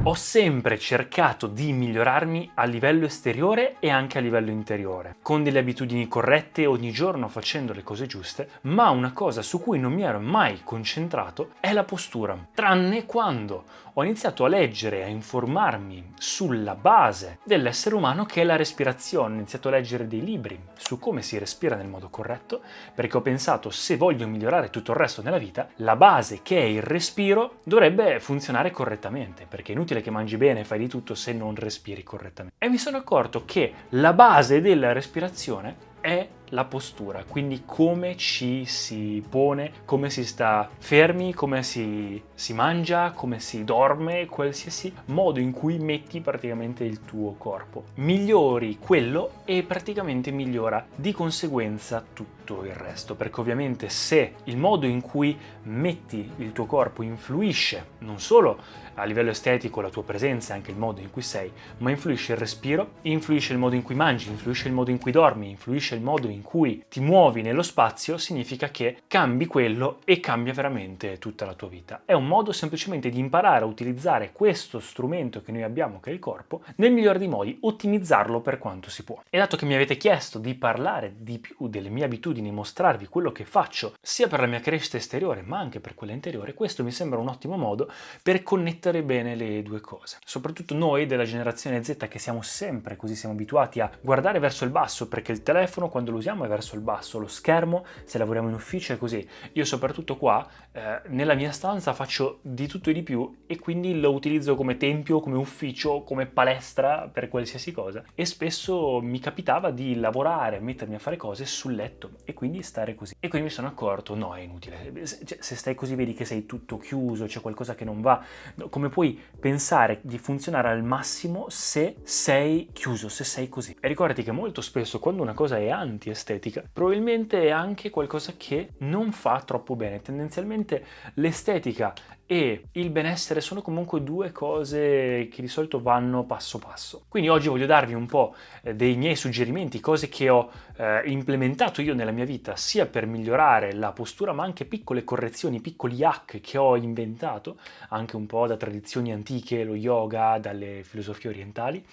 Ho sempre cercato di migliorarmi a livello esteriore e anche a livello interiore, con delle abitudini corrette ogni giorno facendo le cose giuste, ma una cosa su cui non mi ero mai concentrato è la postura. Tranne quando ho iniziato a leggere e a informarmi sulla base dell'essere umano che è la respirazione. Ho iniziato a leggere dei libri su come si respira nel modo corretto, perché ho pensato se voglio migliorare tutto il resto nella vita, la base che è il respiro dovrebbe funzionare correttamente, perché è inutile che mangi bene e fai di tutto se non respiri correttamente. E mi sono accorto che la base della respirazione è la postura, quindi come ci si pone, come si sta fermi, come si mangia, come si dorme, qualsiasi modo in cui metti praticamente il tuo corpo. Migliori quello e praticamente migliora di conseguenza tutto il resto, perché ovviamente se il modo in cui metti il tuo corpo influisce non solo a livello estetico la tua presenza, anche il modo in cui sei, ma influisce il respiro, influisce il modo in cui mangi, influisce il modo in cui dormi, influisce il modo in cui ti muovi nello spazio, significa che cambi quello e cambia veramente tutta la tua vita. È un modo semplicemente di imparare a utilizzare questo strumento che noi abbiamo, che è il corpo, nel migliore dei modi, ottimizzarlo per quanto si può. E dato che mi avete chiesto di parlare di più delle mie abitudini, mostrarvi quello che faccio, sia per la mia crescita esteriore, ma anche per quella interiore, questo mi sembra un ottimo modo per connettere bene le due cose. Soprattutto noi della generazione Z che siamo sempre così, siamo abituati a guardare verso il basso, perché il telefono quando lo usiamo è verso il basso, lo schermo se lavoriamo in ufficio è così. Io soprattutto qua nella mia stanza faccio di tutto e di più e quindi lo utilizzo come tempio, come ufficio, come palestra per qualsiasi cosa, e spesso mi capitava di lavorare, mettermi a fare cose sul letto e quindi stare così. E quindi mi sono accorto, no, è inutile, se stai così vedi che sei tutto chiuso, c'è qualcosa che non va. Come puoi pensare di funzionare al massimo se sei chiuso, se sei così? E ricordati che molto spesso quando una cosa è anti-estetica, probabilmente è anche qualcosa che non fa troppo bene. Tendenzialmente l'estetica e il benessere sono comunque due cose che di solito vanno passo passo. Quindi oggi voglio darvi un po' dei miei suggerimenti, cose che ho implementato io nella mia vita, sia per migliorare la postura, ma anche piccole correzioni, piccoli hack che ho inventato, anche un po' da tradizioni antiche, lo yoga, dalle filosofie orientali,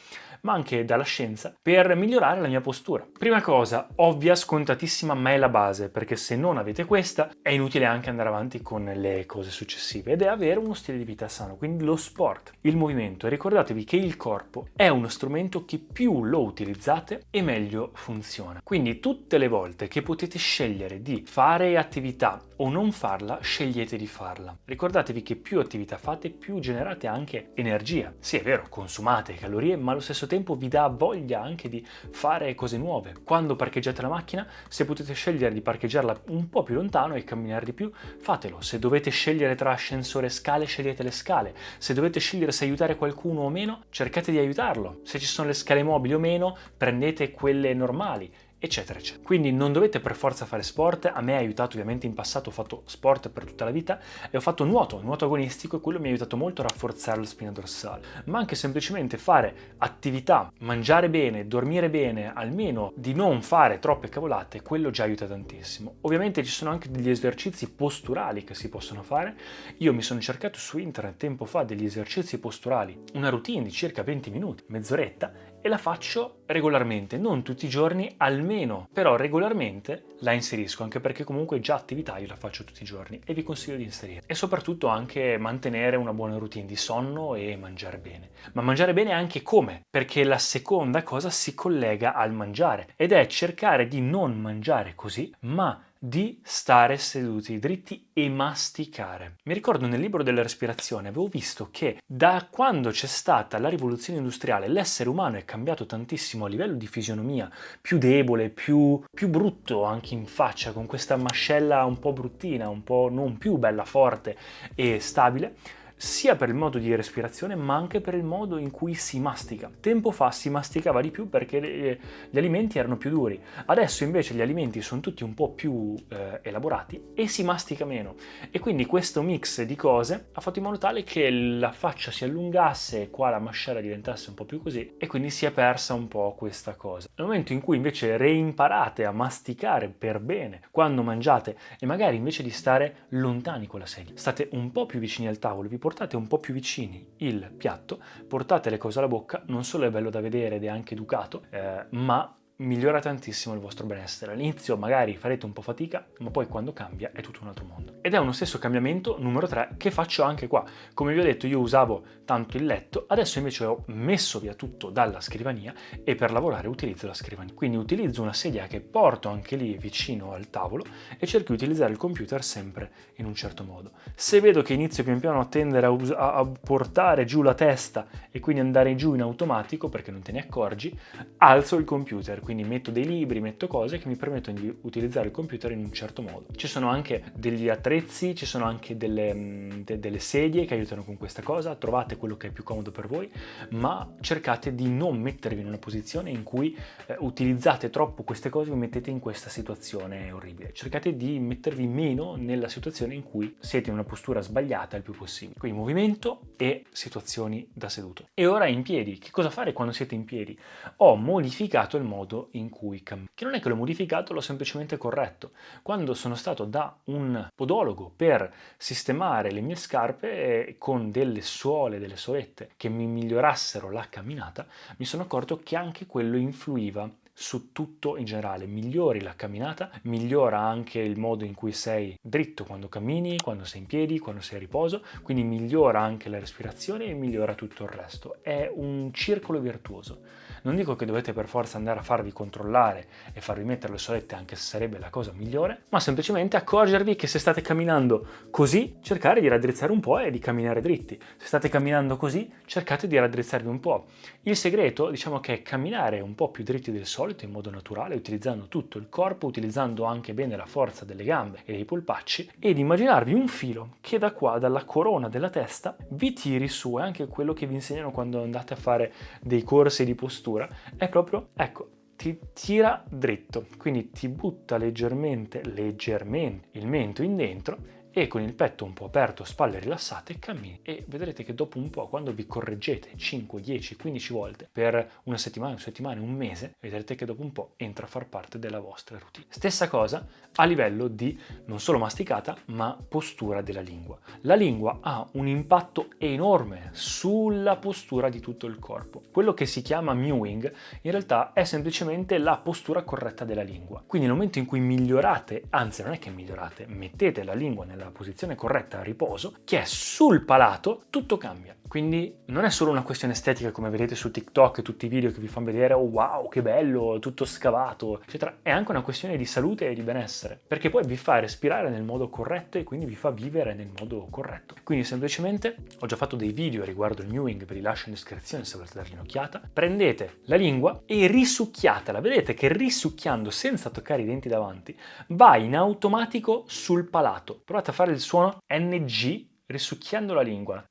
ma anche dalla scienza, per migliorare la mia postura. Prima cosa, ovvia, scontatissima, ma è la base, perché se non avete questa è inutile anche andare avanti con le cose successive, ed è avere uno stile di vita sano, quindi lo sport, il movimento. E ricordatevi che il corpo è uno strumento che più lo utilizzate e meglio funziona. Quindi tutte le volte che potete scegliere di fare attività o non farla, scegliete di farla. Ricordatevi che più attività fate, più generate anche energia. Sì, è vero, consumate calorie, ma allo stesso tempo vi dà voglia anche di fare cose nuove. Quando parcheggiate la macchina, se potete scegliere di parcheggiarla un po' più lontano e camminare di più, fatelo. Se dovete scegliere tra ascensore e scale, scegliete le scale. Se dovete scegliere se aiutare qualcuno o meno, cercate di aiutarlo. Se ci sono le scale mobili o meno, prendete quelle normali, eccetera, eccetera. Quindi non dovete per forza fare sport. A me ha aiutato, ovviamente in passato ho fatto sport per tutta la vita e ho fatto nuoto agonistico, e quello mi ha aiutato molto a rafforzare la spina dorsale. Ma anche semplicemente fare attività, mangiare bene, dormire bene, almeno di non fare troppe cavolate, quello già aiuta tantissimo. Ovviamente ci sono anche degli esercizi posturali che si possono fare. Io mi sono cercato su internet tempo fa degli esercizi posturali, una routine di circa 20 minuti, mezz'oretta, e la faccio regolarmente, non tutti i giorni, almeno, però regolarmente la inserisco, anche perché comunque già attività io la faccio tutti i giorni e vi consiglio di inserire. E soprattutto anche mantenere una buona routine di sonno e mangiare bene. Ma mangiare bene anche come? Perché la seconda cosa si collega al mangiare, ed è cercare di non mangiare così, ma di stare seduti dritti e masticare. Mi ricordo nel libro della respirazione avevo visto che da quando c'è stata la rivoluzione industriale l'essere umano è cambiato tantissimo a livello di fisionomia, più debole, più brutto anche in faccia, con questa mascella un po' bruttina, un po' non più bella forte e stabile, sia per il modo di respirazione ma anche per il modo in cui si mastica. Tempo fa si masticava di più perché gli alimenti erano più duri, adesso invece gli alimenti sono tutti un po' più elaborati e si mastica meno, e quindi questo mix di cose ha fatto in modo tale che la faccia si allungasse, qua la mascella diventasse un po' più così, e quindi si è persa un po' questa cosa. Nel momento in cui invece reimparate a masticare per bene quando mangiate, e magari invece di stare lontani con la sedia state un po' più vicini al tavolo, vi portate portate un po' più vicini il piatto, portate le cose alla bocca, non solo è bello da vedere ed è anche educato, ma migliora tantissimo il vostro benessere. All'inizio magari farete un po' fatica, ma poi quando cambia è tutto un altro mondo. Ed è uno stesso cambiamento, numero 3, che faccio anche qua. Come vi ho detto, io usavo tanto il letto, adesso invece ho messo via tutto dalla scrivania e per lavorare utilizzo la scrivania. Quindi utilizzo una sedia che porto anche lì vicino al tavolo e cerco di utilizzare il computer sempre in un certo modo. Se vedo che inizio pian piano a tendere a portare giù la testa e quindi andare giù in automatico perché non te ne accorgi, alzo il computer. Quindi metto dei libri, metto cose che mi permettono di utilizzare il computer in un certo modo. Ci sono anche degli attrezzi, ci sono anche delle sedie che aiutano con questa cosa, trovate quello che è più comodo per voi, ma cercate di non mettervi in una posizione in cui utilizzate troppo queste cose e vi mettete in questa situazione orribile. Cercate di mettervi meno nella situazione in cui siete in una postura sbagliata il più possibile. Quindi movimento e situazioni da seduto. E ora in piedi. Che cosa fare quando siete in piedi? Ho modificato il modo in cui cammino. Che non è che l'ho modificato, l'ho semplicemente corretto. Quando sono stato da un podologo per sistemare le mie scarpe con delle suole, delle solette che mi migliorassero la camminata, mi sono accorto che anche quello influiva su tutto in generale. Migliori la camminata, migliora anche il modo in cui sei dritto quando cammini, quando sei in piedi, quando sei a riposo, quindi migliora anche la respirazione e migliora tutto il resto. È un circolo virtuoso. Non dico che dovete per forza andare a farvi controllare e farvi mettere le solette, anche se sarebbe la cosa migliore, ma semplicemente accorgervi che se state camminando così, cercare di raddrizzare un po' e di camminare dritti. Se state camminando così, cercate di raddrizzarvi un po'. Il segreto, diciamo, che è camminare un po' più dritti del solito, in modo naturale, utilizzando tutto il corpo, utilizzando anche bene la forza delle gambe e dei polpacci, ed immaginarvi un filo che da qua, dalla corona della testa, vi tiri su. È anche quello che vi insegnano quando andate a fare dei corsi di postura, è proprio, ecco, ti tira dritto, quindi ti butta leggermente il mento in dentro e con il petto un po' aperto, spalle rilassate, cammini e vedrete che dopo un po', quando vi correggete 5, 10, 15 volte per una settimana, un mese, vedrete che dopo un po' entra a far parte della vostra routine. Stessa cosa a livello di non solo masticata, ma postura della lingua. La lingua ha un impatto enorme sulla postura di tutto il corpo. Quello che si chiama mewing in realtà è semplicemente la postura corretta della lingua. Quindi nel momento in cui migliorate, anzi non è che migliorate, mettete la lingua nella posizione corretta a riposo, che è sul palato, tutto cambia. Quindi non è solo una questione estetica come vedete su TikTok e tutti i video che vi fanno vedere, oh wow, che bello, tutto scavato, eccetera. È anche una questione di salute e di benessere, perché poi vi fa respirare nel modo corretto e quindi vi fa vivere nel modo corretto. Quindi semplicemente ho già fatto dei video riguardo il mewing, ve li lascio in descrizione se volete dargli un'occhiata. Prendete la lingua e risucchiatela. Vedete che risucchiando senza toccare i denti davanti va in automatico sul palato. Provate a fare il suono NG risucchiando la lingua.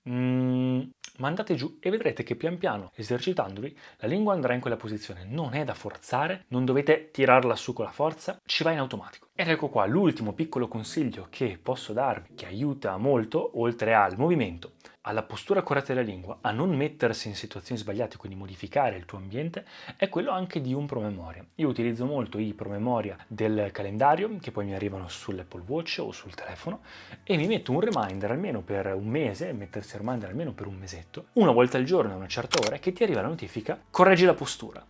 Mandate giù e vedrete che pian piano, esercitandovi, la lingua andrà in quella posizione. Non è da forzare, non dovete tirarla su con la forza, ci va in automatico. Ed ecco qua l'ultimo piccolo consiglio che posso darvi, che aiuta molto, oltre al movimento, alla postura corretta della lingua, a non mettersi in situazioni sbagliate, quindi modificare il tuo ambiente, è quello anche di un promemoria. Io utilizzo molto i promemoria del calendario, che poi mi arrivano sull'Apple Watch o sul telefono, e mi metto un reminder almeno per un mese, mettersi il reminder almeno per un mesetto, una volta al giorno a una certa ora, che ti arriva la notifica, correggi la postura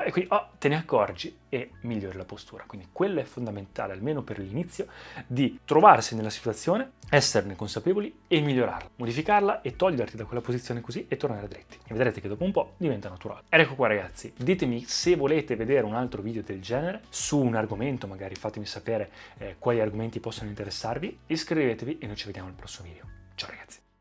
e quindi te ne accorgi e migliori la postura. Quindi quello è fondamentale, almeno per l'inizio, di trovarsi nella situazione, esserne consapevoli e migliorarla, modificarla e toglierti da quella posizione così e tornare dritti. E vedrete che dopo un po' diventa naturale. Ed ecco qua ragazzi, ditemi se volete vedere un altro video del genere su un argomento, magari fatemi sapere quali argomenti possono interessarvi, iscrivetevi e noi ci vediamo al prossimo video. Ciao ragazzi!